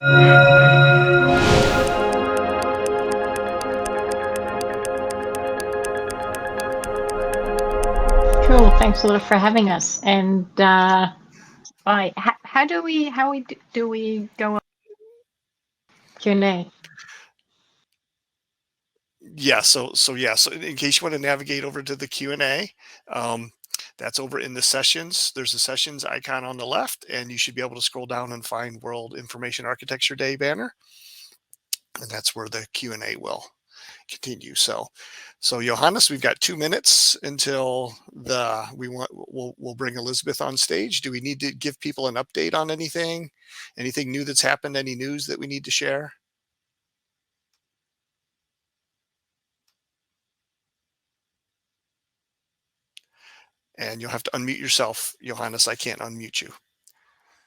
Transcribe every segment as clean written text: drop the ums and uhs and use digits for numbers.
Cool. Thanks a lot for having us. And how do we go on Q&A? Yeah, so in case you want to navigate over to the Q&A, that's over in the sessions. There's a sessions icon on the left, and you should be able to scroll down and find World Information Architecture Day banner, and that's where the Q&A will continue. So Johannes, we've got 2 minutes until we'll bring Elizabeth on stage. Do we need to give people an update on anything new that's happened, any news that we need to share? And you'll have to unmute yourself, Johannes. I can't unmute you.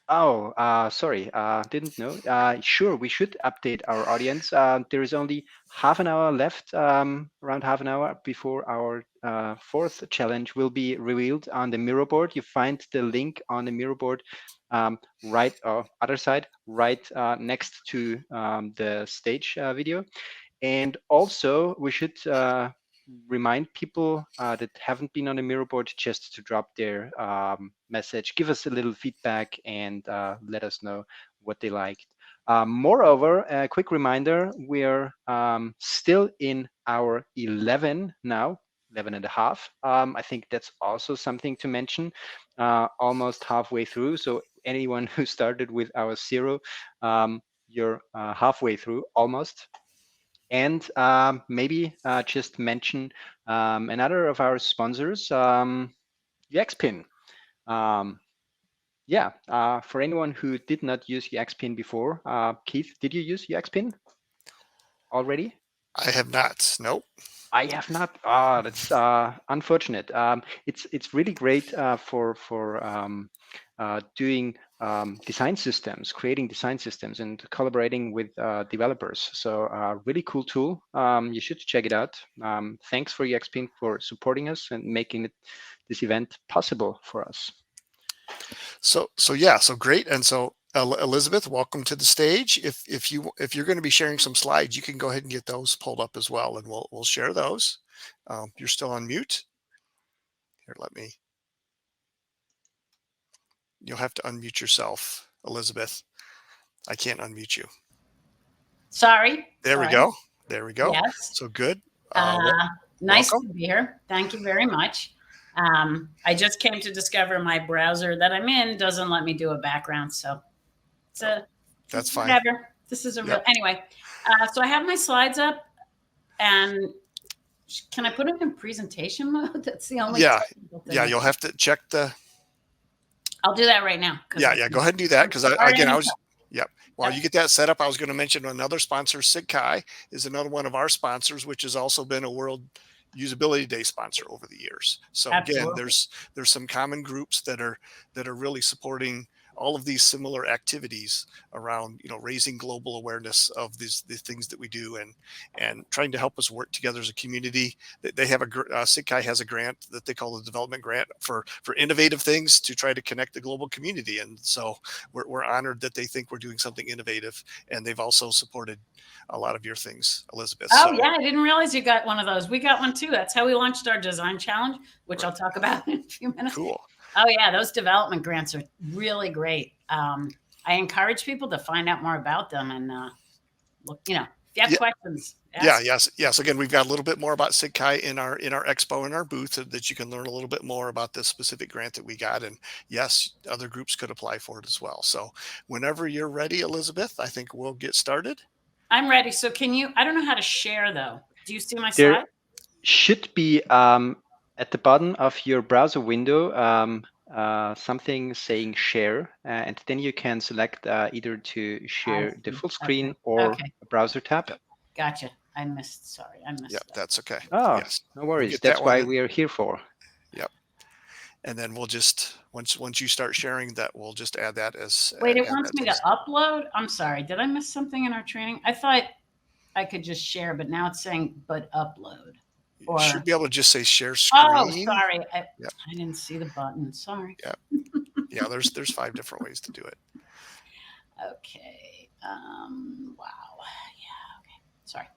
Oh, sorry, didn't know. Sure, we should update our audience. There is only half an hour left, around half an hour before our fourth challenge will be revealed on the Miro board. You find the link on the Miro board right other side, right next to the stage video. And also, we should remind people that haven't been on the Miro board just to drop their message, give us a little feedback, and let us know what they liked. Moreover, a quick reminder, we're still in our 11 now, 11 and a half. I think that's also something to mention, almost halfway through. So anyone who started with our 0, you're halfway through almost. And maybe just mention another of our sponsors, UXPin. For anyone who did not use UXPin before, Keith, did you use UXPin already? I have not. Nope. I have not. That's unfortunate. It's really great for doing design systems, creating design systems, and collaborating with developers. So really cool tool. You should check it out. Thanks for UXPin for supporting us and making this event possible for us. So great. And so Elizabeth, welcome to the stage. If you're going to be sharing some slides, you can go ahead and get those pulled up as well, and we'll share those. You're still on mute. Here, you'll have to unmute yourself, Elizabeth. I can't unmute you. Sorry. There we go. There we go. Yes. So good. Nice welcome. to be here. Thank you very much. I just came to discover my browser that I'm in doesn't let me do a background, so that's fine. Whatever. This is a real anyway. So I have my slides up, and can I put them in presentation mode? That's the only. Yeah. You'll have to check the. I'll do that right now. Yeah. Go ahead and do that because I was. Yep. While you get that set up, I was going to mention another sponsor. SIGCHI is another one of our sponsors, which has also been a World Usability Day sponsor over the years. So again, there's some common groups that are really supporting all of these similar activities around, raising global awareness of the things that we do and trying to help us work together as a community. They have SIGCHI has a grant that they call the development grant for innovative things to try to connect the global community. And so we're honored that they think we're doing something innovative, and they've also supported a lot of your things, Elizabeth. Yeah, I didn't realize you got one of those. We got one too. That's how we launched our design challenge, which I'll talk about in a few minutes. Cool. Oh yeah, those development grants are really great. I encourage people to find out more about them and look, if you have questions. Yes. Again, we've got a little bit more about SIGCHI in our expo, in our booth, that you can learn a little bit more about this specific grant that we got. And yes, other groups could apply for it as well. So whenever you're ready, Elizabeth, I think we'll get started. I'm ready. So I don't know how to share though. Do you see my there slide? Should be at the bottom of your browser window something saying share, and then you can select either to share the full screen or a browser tab. Gotcha. I missed. Yeah, that's okay. Oh, yes. No worries. That's why we are here for. Yep. And then we'll just once you start sharing that, we'll just add that as. Wait, it wants me to upload. I'm sorry. Did I miss something in our training? I thought I could just share, but now it's saying but upload. You should be able to just say share screen. Oh, sorry. I didn't see the button. Sorry. Yeah. There's 5 different ways to do it. Okay. Wow. Yeah. Okay. Sorry.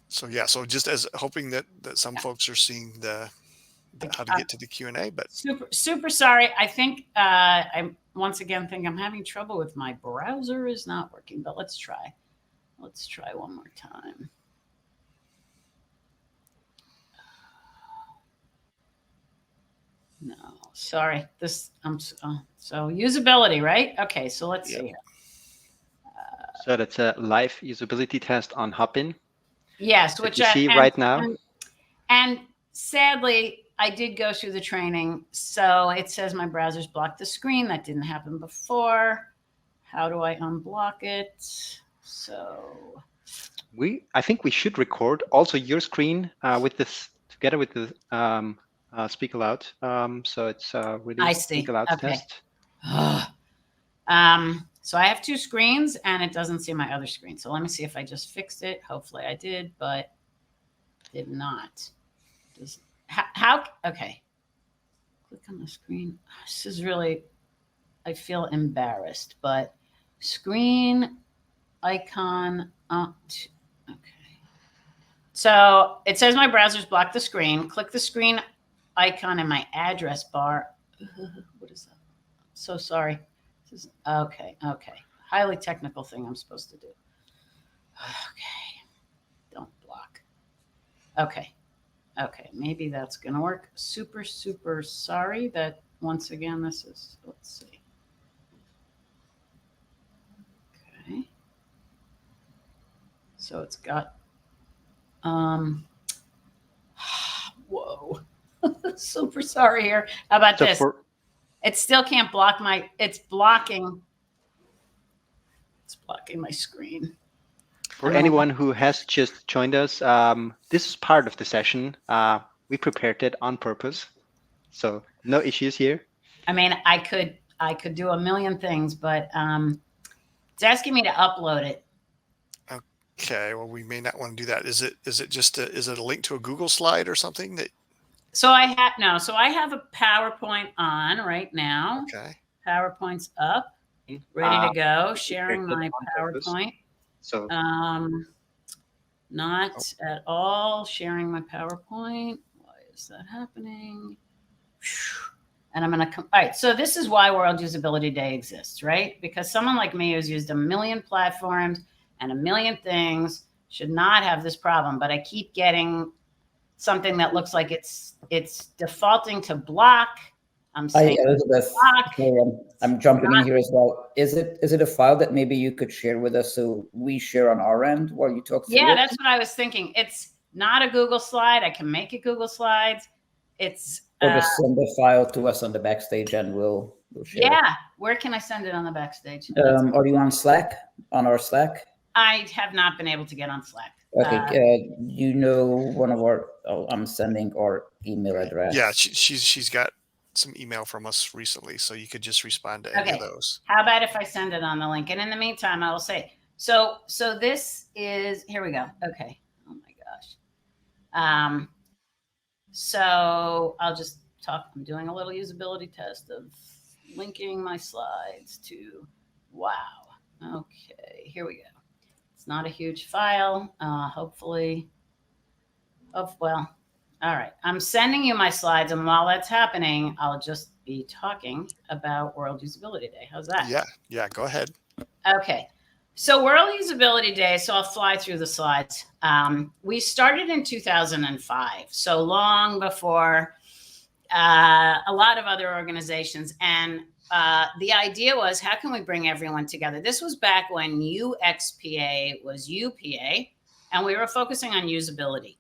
So yeah, so just as hoping that some folks are seeing how to get to the Q&A, but super sorry. I think I once again think I'm having trouble with my browser is not working, but let's try. Let's try one more time. No, sorry. This so usability, right? Okay, so let's see here. So that's a live usability test on Hopin. Yes, that which you see right now. And sadly, I did go through the training, so it says my browser's blocked the screen. That didn't happen before. How do I unblock it? So I think we should record also your screen with this together with the Speak Aloud. So it's really I see. Speak Aloud Okay. test. So I have two screens and it doesn't see my other screen. So let me see if I just fixed it. Hopefully I did, but did not. How okay. Click on the screen. This is really, I feel embarrassed, but screen icon. Okay. So it says my browser's blocked the screen. Click the screen icon in my address bar. What is that? I'm so sorry. This is, okay. Highly technical thing I'm supposed to do. Okay. Don't block. Okay. Maybe that's going to work. Super sorry that once again, this is, let's see. Okay. So it's got, whoa. Super sorry here. How about this? It still can't block it's blocking my screen. For anyone who has just joined us, this is part of the session. We prepared it on purpose, so no issues here. I mean, I could do a million things, but it's asking me to upload it. okay, well, we may not want to do that. Is it just is it a link to a Google slide or something that? So I have a PowerPoint on right now. Okay. PowerPoint's up, ready to go. Sharing my PowerPoint. So not at all sharing my PowerPoint. Why is that happening? And I'm going to come. All right. So this is why World Usability Day exists, right? Because someone like me who's used a million platforms and a million things should not have this problem. But I keep getting something that looks like it's defaulting to block. I'm saying hi, Elizabeth. block. I'm jumping in here as well. Is it a file that maybe you could share with us so we share on our end while you talk through it? Yeah, that's what I was thinking. It's not a Google slide. I can make it Google Slides. It's or just send the file to us on the Backstage and we'll share it. Yeah. Where can I send it on the Backstage? Are you on Slack? On our Slack? I have not been able to get on Slack. Okay, you know one of our. Oh, I'm sending our email address. Yeah, she's got some email from us recently, so you could just respond to any of those. How about if I send it on the link? And in the meantime, I will say, so this is, here we go. Okay. Oh my gosh. So I'll just talk. I'm doing a little usability test of linking my slides to, wow. Okay, here we go. It's not a huge file. Hopefully, well, all right. I'm sending you my slides, and while that's happening, I'll just be talking about World Usability Day. How's that? Yeah, go ahead. Okay. So World Usability Day, so I'll fly through the slides. We started in 2005, so long before a lot of other organizations. And the idea was, how can we bring everyone together? This was back when UXPA was UPA, and we were focusing on usability.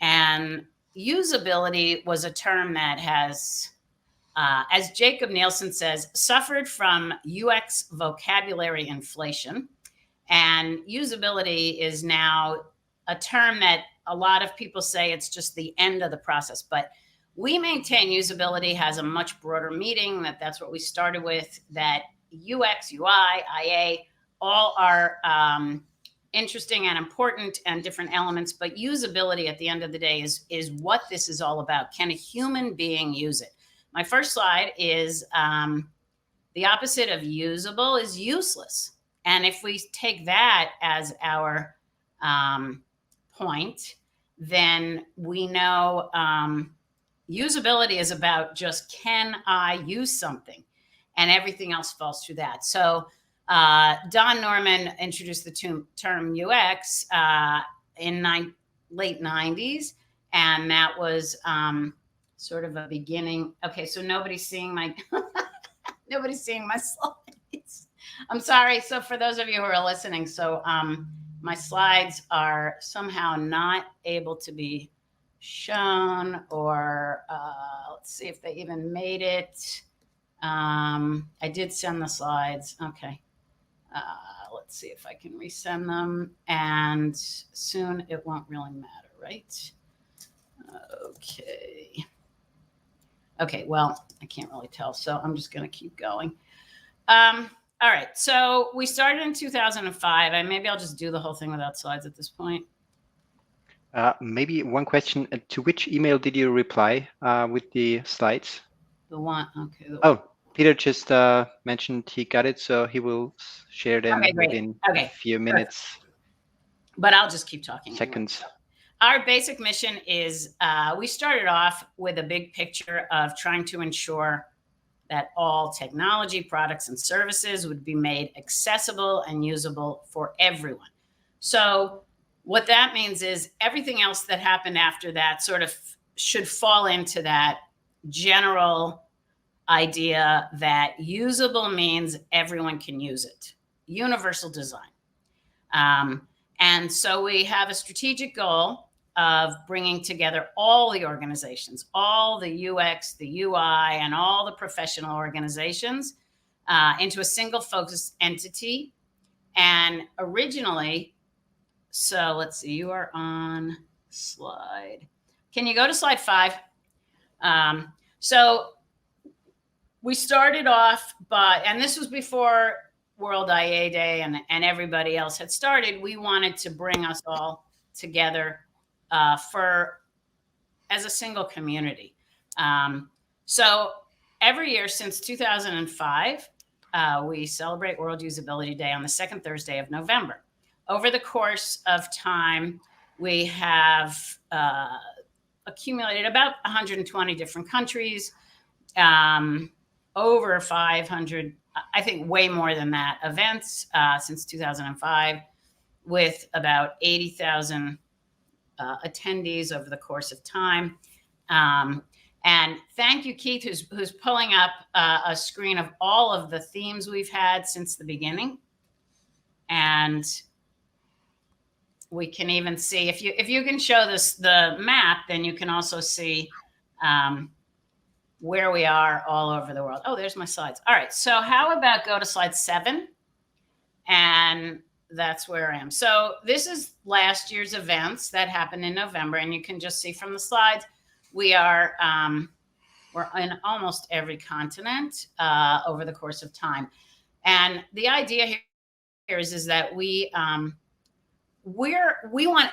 And usability was a term that has, as Jacob Nielsen says, suffered from UX vocabulary inflation. And usability is now a term that a lot of people say it's just the end of the process. But we maintain usability has a much broader meaning, that's what we started with, that UX, UI, IA, all are interesting and important and different elements. But usability at the end of the day is what this is all about. Can a human being use it? my first slide is the opposite of usable is useless. And if we take that as our point, then we know usability is about just, can I use something? And everything else falls through that. So Don Norman introduced the term UX in late 90s. And that was sort of a beginning. Okay, so nobody's seeing my nobody's seeing my slides. I'm sorry. So for those of you who are listening, so my slides are somehow not able to be shown, or let's see if they even made it. I did send the slides. Okay. Let's see if I can resend them, and soon it won't really matter, right? Okay. Okay, well, I can't really tell, so I'm just going to keep going. All right, so we started in 2005, and maybe I'll just do the whole thing without slides at this point. Maybe one question, to which email did you reply with the slides? The one, okay. Oh, Peter just mentioned he got it, so he will share them within a few minutes. But I'll just keep talking. Seconds. Anyway. Our basic mission is, we started off with a big picture of trying to ensure that all technology, products, and services would be made accessible and usable for everyone. So what that means is everything else that happened after that sort of should fall into that general idea that usable means everyone can use it. Universal design. And so we have a strategic goal of bringing together all the organizations, all the UX, the UI, and all the professional organizations into a single focused entity. And originally, so let's see, you are on slide. Can you go to slide 5? So we started off by, and this was before World IA Day and everybody else had started, we wanted to bring us all together as a single community. So every year since 2005, we celebrate World Usability Day on the second Thursday of November. Over the course of time, we have accumulated about 120 different countries, over 500, I think way more than that, events since 2005, with about 80,000 attendees over the course of time. And thank you, Keith, who's pulling up a screen of all of the themes we've had since the beginning. And we can even see, if you can show this, the map, then you can also see where we are all over the world. Oh, there's my slides. All right, so how about go to slide 7? And that's where I am. So this is last year's events that happened in November, and you can just see from the slides, we are we're in almost every continent over the course of time. And the idea here is that we want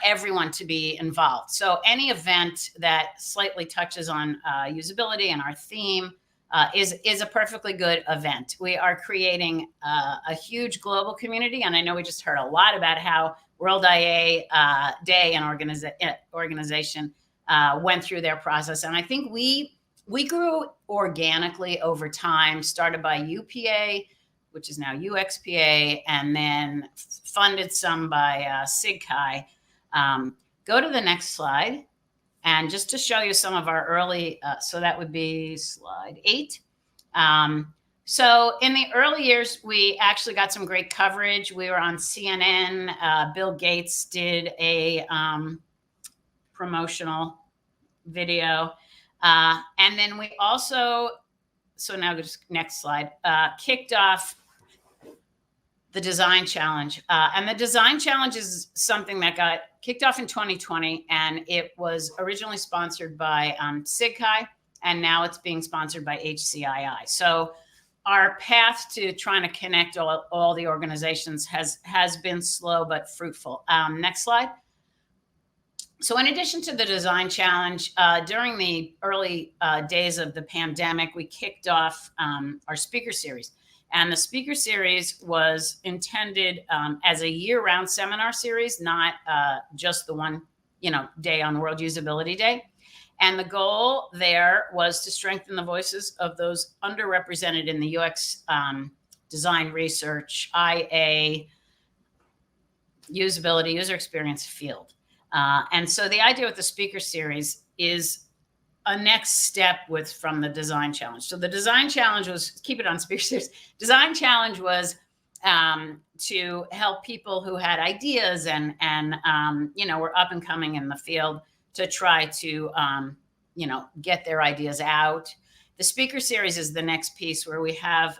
everyone to be involved. So any event that slightly touches on usability and our theme is a perfectly good event. We are creating a huge global community, and I know we just heard a lot about how World IA Day and organization went through their process, and I think we grew organically over time. Started by UPA, which is now UXPA, and then funded some by SDG. Go to the next slide. And just to show you some of our early, so that would be slide 8. So in the early years, we actually got some great coverage. We were on CNN. Bill Gates did a promotional video. And then we also, so now just next slide, kicked off the design challenge. And the design challenge is something that got kicked off in 2020, and it was originally sponsored by SDG, and now it's being sponsored by HCII. So our path to trying to connect all the organizations has been slow but fruitful. Next slide. So in addition to the design challenge, during the early days of the pandemic, we kicked off our speaker series. And the speaker series was intended as a year-round seminar series, not just the one, day on World Usability Day. And the goal there was to strengthen the voices of those underrepresented in the UX design research, IA, usability, user experience field. And so the idea with the speaker series is a next step from the design challenge. So the design challenge was, keep it on speaker series. Design challenge was to help people who had ideas and were up and coming in the field to try to, get their ideas out. The speaker series is the next piece where we have,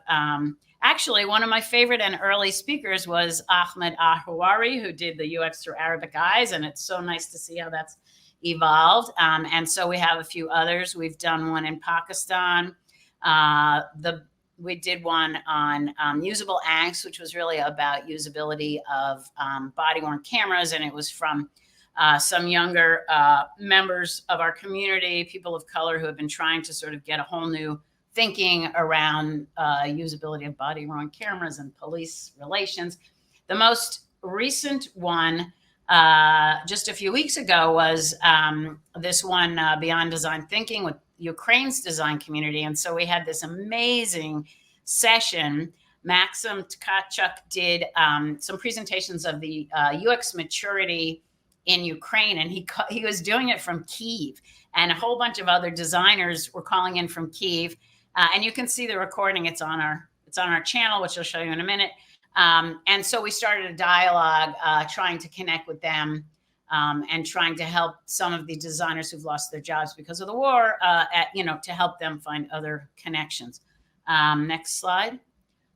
actually, one of my favorite and early speakers was Ahmed Ahouari, who did the UX Through Arabic Eyes, and it's so nice to see how that's evolved. And so we have a few others. We've done one in Pakistan. We did one on usable angst, which was really about usability of body-worn cameras, and it was from some younger members of our community, people of color who have been trying to sort of get a whole new thinking around usability of body-worn cameras and police relations. The most recent one just a few weeks ago was this one, Beyond Design Thinking, with Ukraine's design community. And so we had this amazing session. Maxim Tkachuk did some presentations of the UX maturity in Ukraine, and he was doing it from Kyiv, and a whole bunch of other designers were calling in from Kyiv. And you can see the recording. It's on our channel, which I'll show you in a minute. And so we started a dialogue trying to connect with them and trying to help some of the designers who've lost their jobs because of the war, to help them find other connections. Next slide.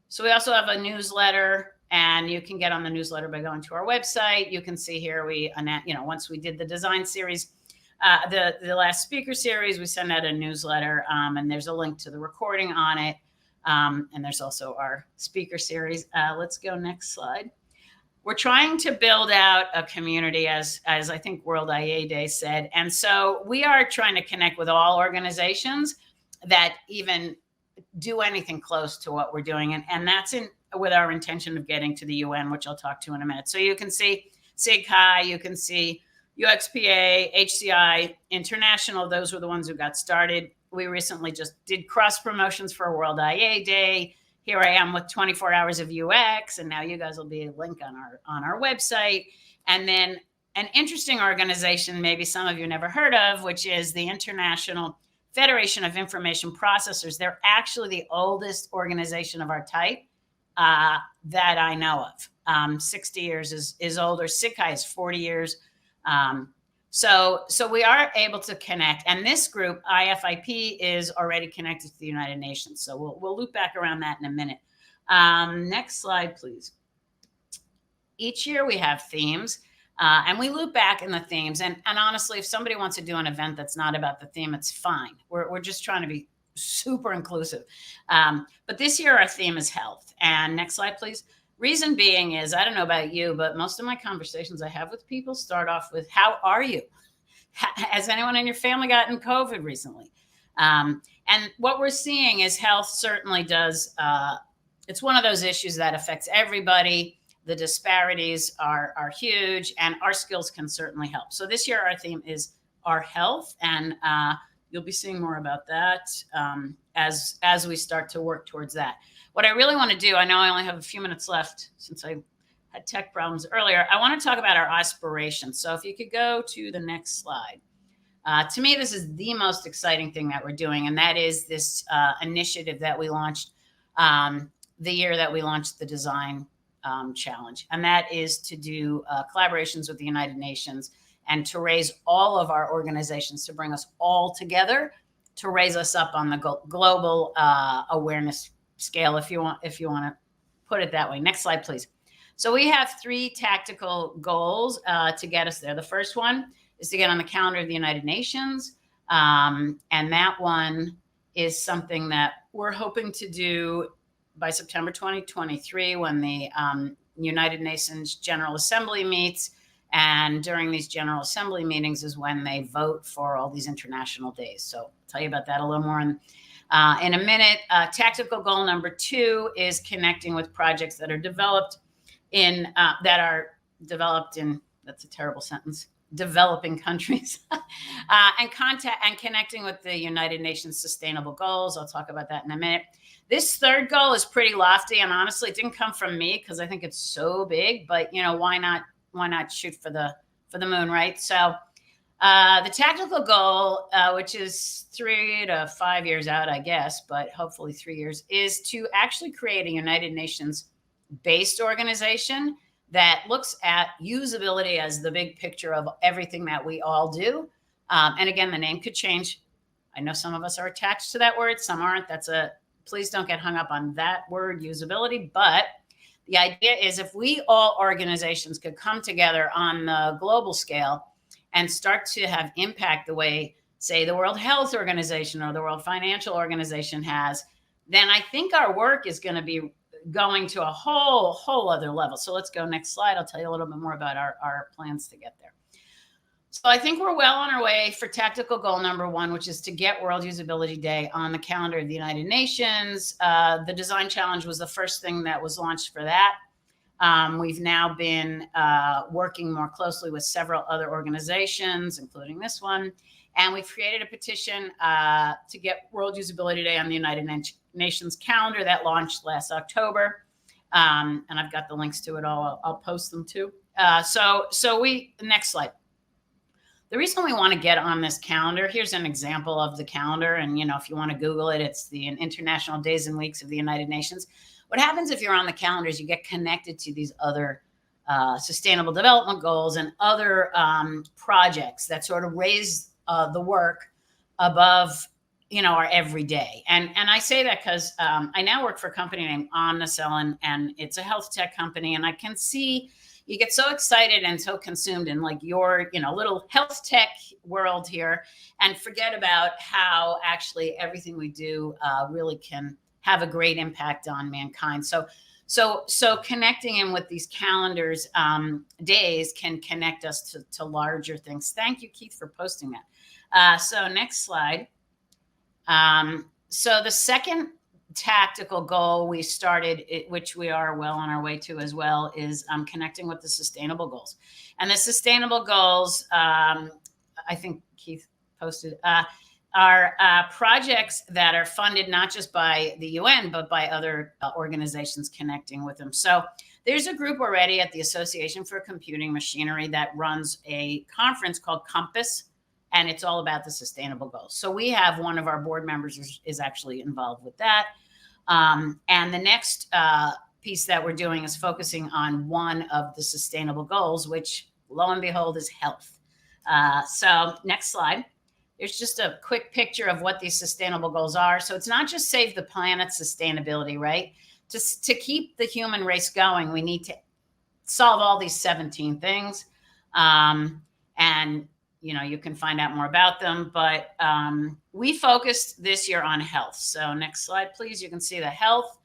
So we also have a newsletter, and you can get on the newsletter by going to our website. You can see here once we did the design series, the last speaker series, we send out a newsletter, and there's a link to the recording on it. And there's also our speaker series. Let's go next slide. We're trying to build out a community, as I think World IA Day said. And so we are trying to connect with all organizations that even do anything close to what we're doing. And that's with our intention of getting to the UN, which I'll talk to in a minute. So you can see SIG-Chi, you can see UXPA, HCI, International. Those were the ones who got started. We recently just did cross promotions for World IA Day. Here I am with 24 hours of UX, and now you guys will be a link on our website. And then an interesting organization, maybe some of you never heard of, which is the International Federation of Information Processors. They're actually the oldest organization of our type that I know of. 60 years is older. SIG-Chi is 40 years. So we are able to connect, and this group, IFIP, is already connected to the United Nations. So we'll loop back around that in a minute. Next slide, please. Each year we have themes, and we loop back in the themes. And honestly, if somebody wants to do an event that's not about the theme, it's fine. We're just trying to be super inclusive. But this year our theme is health. And next slide, please. Reason being is, I don't know about you, but most of my conversations I have with people start off with, how are you? Has anyone in your family gotten COVID recently? And what we're seeing is health certainly does, it's one of those issues that affects everybody. The disparities are huge, and our skills can certainly help. So this year our theme is our health, and you'll be seeing more about that as we start to work towards that. What I really want to do, I know I only have a few minutes left since I had tech problems earlier. I want to talk about our aspirations. So if you could go to the next slide. To me, this is the most exciting thing that we're doing, and that is this initiative that we launched the year that we launched the design challenge. And that is to do collaborations with the United Nations and to raise all of our organizations, to bring us all together, to raise us up on the global awareness scale, if you want to put it that way. Next slide, please. So we have 3 tactical goals to get us there. The first one is to get on the calendar of the United Nations. And that one is something that we're hoping to do by September 2023, when the United Nations General Assembly meets. And during these General Assembly meetings is when they vote for all these international days. So I'll tell you about that a little more in a minute. Tactical goal number 2 is connecting with projects that are developed in, that's a terrible sentence, developing countries, and connecting with the United Nations Sustainable Goals. I'll talk about that in a minute. This third goal is pretty lofty, and honestly, it didn't come from me because I think it's so big. But why not shoot for the moon, right? So the tactical goal, which is 3 to 5 years out, I guess, but hopefully 3 years, is to actually create a United Nations based organization that looks at usability as the big picture of everything that we all do. And again, the name could change. I know some of us are attached to that word, some aren't. Please don't get hung up on that word, usability. But the idea is if we all organizations could come together on the global scale and start to have impact the way, say, the World Health Organization or the World Financial Organization has, then I think our work is going to be going to a whole other level. So let's go next slide. I'll tell you a little bit more about our plans to get there. So I think we're well on our way for tactical goal number 1, which is to get World Usability Day on the calendar of the United Nations. The Design Challenge was the first thing that was launched for that. We've now been working more closely with several other organizations, including this one. And we've created a petition to get World Usability Day on the United Nations calendar that launched last October. And I've got the links to it all. I'll post them too. Next slide. The reason we want to get on this calendar, here's an example of the calendar. And, if you want to Google it, it's the International Days and Weeks of the United Nations. What happens if you're on the calendars, you get connected to these other sustainable development goals and other projects that sort of raise the work above, our everyday. And I say that because I now work for a company named Omnicell, and it's a health tech company. And I can see you get so excited and so consumed in like your, little health tech world here and forget about how actually everything we do really can have a great impact on mankind. So connecting in with these calendars days can connect us to larger things. Thank you, Keith, for posting that. So next slide. So the second tactical goal we started, which we are well on our way to as well, is connecting with the sustainable goals. And the sustainable goals, I think Keith posted, are projects that are funded not just by the UN, but by other organizations connecting with them. So there's a group already at the Association for Computing Machinery that runs a conference called Compass, and it's all about the sustainable goals. So we have one of our board members is actually involved with that. And the next piece that we're doing is focusing on one of the sustainable goals, which lo and behold is health. So next slide. There's just a quick picture of what these sustainable goals are. So it's not just save the planet sustainability, right? To keep the human race going, we need to solve all these 17 things. And, you can find out more about them. But we focused this year on health. So next slide, please. You can see that health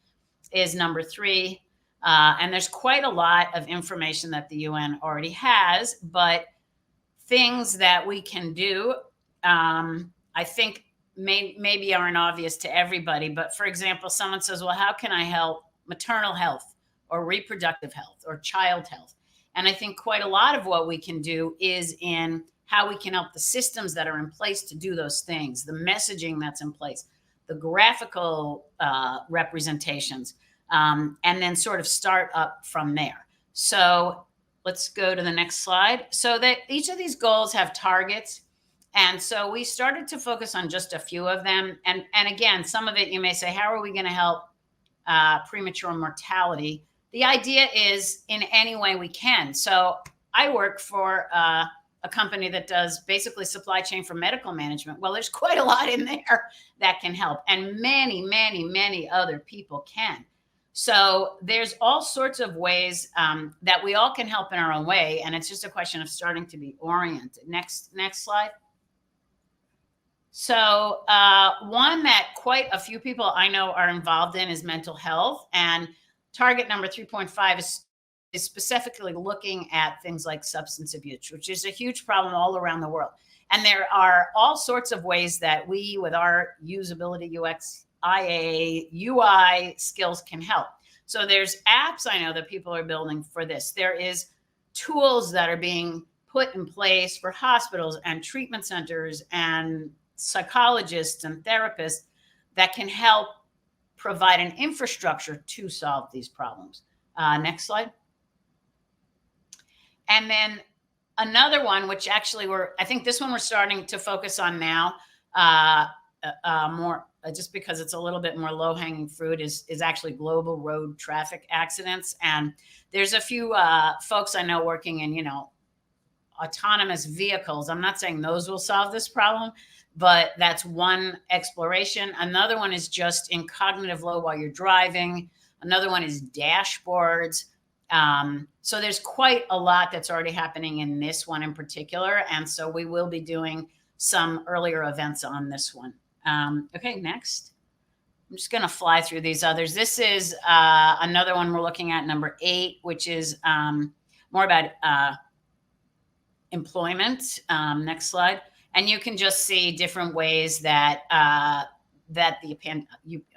is number 3. And there's quite a lot of information that the UN already has, but things that we can do, I think maybe aren't obvious to everybody. But for example, someone says, well, how can I help maternal health or reproductive health or child health? And I think quite a lot of what we can do is in how we can help the systems that are in place to do those things, the messaging that's in place, the graphical representations, and then sort of start up from there. So let's go to the next slide. So that each of these goals have targets. And so we started to focus on just a few of them. And again, some of it you may say, how are we going to help premature mortality? The idea is in any way we can. So I work for a company that does basically supply chain for medical management. Well, there's quite a lot in there that can help. And many, many, many other people can. So there's all sorts of ways that we all can help in our own way. And it's just a question of starting to be oriented. Next slide. So one that quite a few people I know are involved in is mental health. And target number 3.5 is specifically looking at things like substance abuse, which is a huge problem all around the world. And there are all sorts of ways that we, with our usability, UX, IA, UI skills can help. So there's apps I know that people are building for this. There is tools that are being put in place for hospitals and treatment centers and psychologists and therapists that can help provide an infrastructure to solve these problems. Next slide. And then another one, which actually I think this one we're starting to focus on now, more just because it's a little bit more low-hanging fruit, is actually global road traffic accidents. And there's a few folks I know working in, autonomous vehicles. I'm not saying those will solve this problem, but that's one exploration. Another one is just in cognitive load while you're driving. Another one is dashboards. So there's quite a lot that's already happening in this one in particular. And so we will be doing some earlier events on this one. Okay, next. I'm just going to fly through these others. This is another one we're looking at, number 8, which is more about employment. Next slide. And you can just see different ways that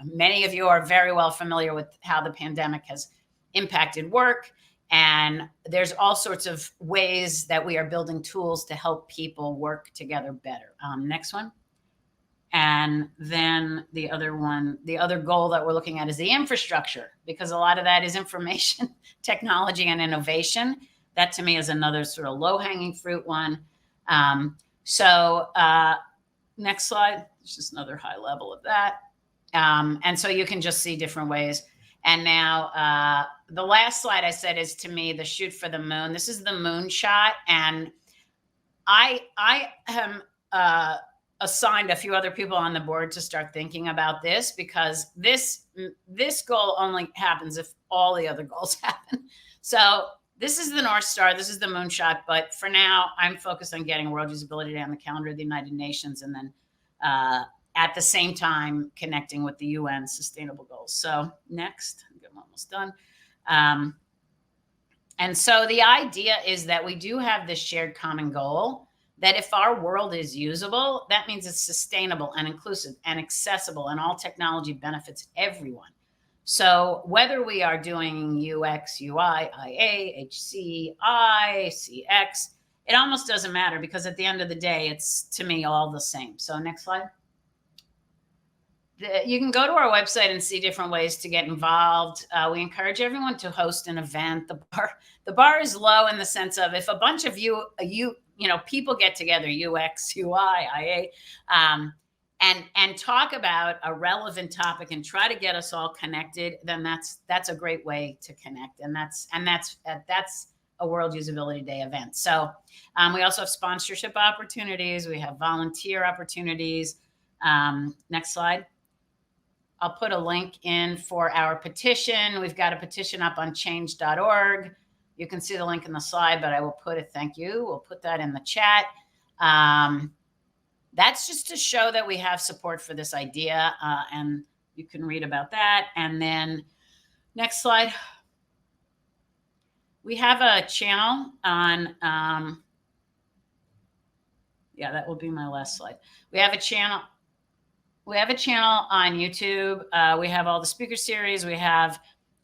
many of you are very well familiar with how the pandemic has impacted work. And there's all sorts of ways that we are building tools to help people work together better. Next one. And then the other one, the other goal that we're looking at is the infrastructure, because a lot of that is information technology and innovation. That to me is another sort of low-hanging fruit one. Next slide. It's just another high level of that. And so you can just see different ways. And now the last slide I said is, to me, the shoot for the moon. This is the moonshot. And I am assigned a few other people on the board to start thinking about this, because this goal only happens if all the other goals happen. So this is the North Star. This is the moonshot. But for now, I'm focused on getting World Usability Day on the calendar of the United Nations, and then at the same time connecting with the UN Sustainable Goals. So next, I'm almost done. And so the idea is that we do have this shared common goal, that if our world is usable, that means it's sustainable and inclusive and accessible, and all technology benefits everyone. So whether we are doing UX, UI, IA, HC, I, CX, it almost doesn't matter, because at the end of the day, it's, to me, all the same. So next slide. You can go to our website and see different ways to get involved. We encourage everyone to host an event. The bar is low in the sense of, if a bunch of people get together, UX, UI, IA, and talk about a relevant topic and try to get us all connected, then that's a great way to connect. And that's a World Usability Day event. So we also have sponsorship opportunities. We have volunteer opportunities. Next slide. I'll put a link in for our petition. We've got a petition up on change.org. You can see the link in the slide, but I will put it, thank you. We'll put that in the chat. That's just to show that we have support for this idea, and you can read about that. And then next slide. We have a channel on, yeah, that will be my last slide. We have a channel on YouTube. We have all the speaker series. We have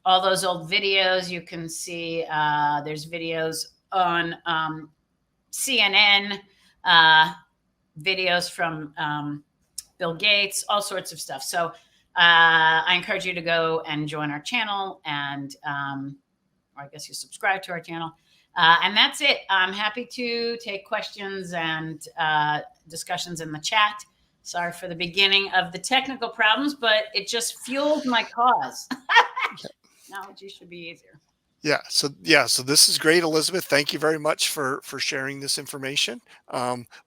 all those old videos. You can see there's videos on CNN, videos from Bill Gates, all sorts of stuff. So I encourage you to go and join our channel, and or I guess you subscribe to our channel. And that's it. I'm happy to take questions and discussions in the chat. Sorry for the beginning of the technical problems, but it just fueled my cause. Technology should be easier. So this is great, Elizabeth. Thank you very much for sharing this information.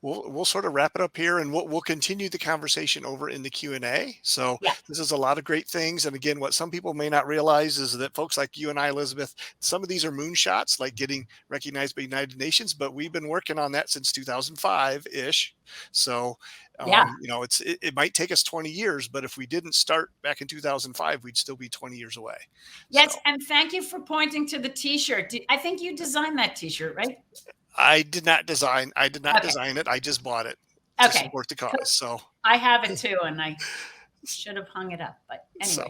We'll sort of wrap it up here, and we'll continue the conversation over in the Q&A. So this is a lot of great things. And again, what some people may not realize is that folks like you and I, Elizabeth, some of these are moonshots, like getting recognized by United Nations, but we've been working on that since 2005-ish. So Yeah. You know, it might take us 20 years, but if we didn't start back in 2005, we'd still be 20 years away. Yes, So, and thank you for pointing to the T-shirt. I think you designed that T-shirt, right? I did not design Okay. design it. I just bought it to Okay. support the cause. So I have it too, and I should have hung it up. But anyway,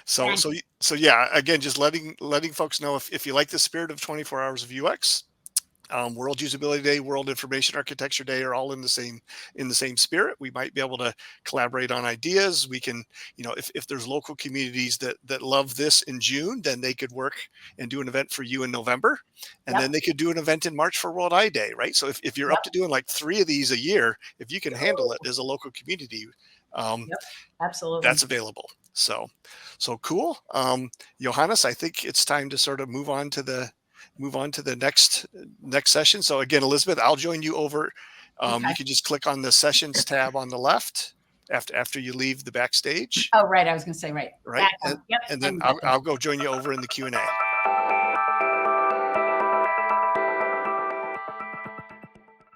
so yeah, again, just letting folks know, if you like the spirit of 24 hours of UX, World Usability Day, World Information Architecture Day are all in the same spirit. We might be able to collaborate on ideas. We can, you know, if there's local communities that love this in June, then they could work and do an event for you in November, and Yep. then they could do an event in March for World Eye Day, right? So if you're Yep. up to doing like 3 of these a year, if you can handle it as a local community, Yep. Absolutely. that's available. So cool. Johannes, I think it's time to sort of move on to the next session. So again, Elizabeth, I'll join you over. Okay. You can just click on the sessions tab on the left after you leave the backstage. Oh, right. I was going to say, right. Right. Yep. And then I'll go join you over in the Q&A.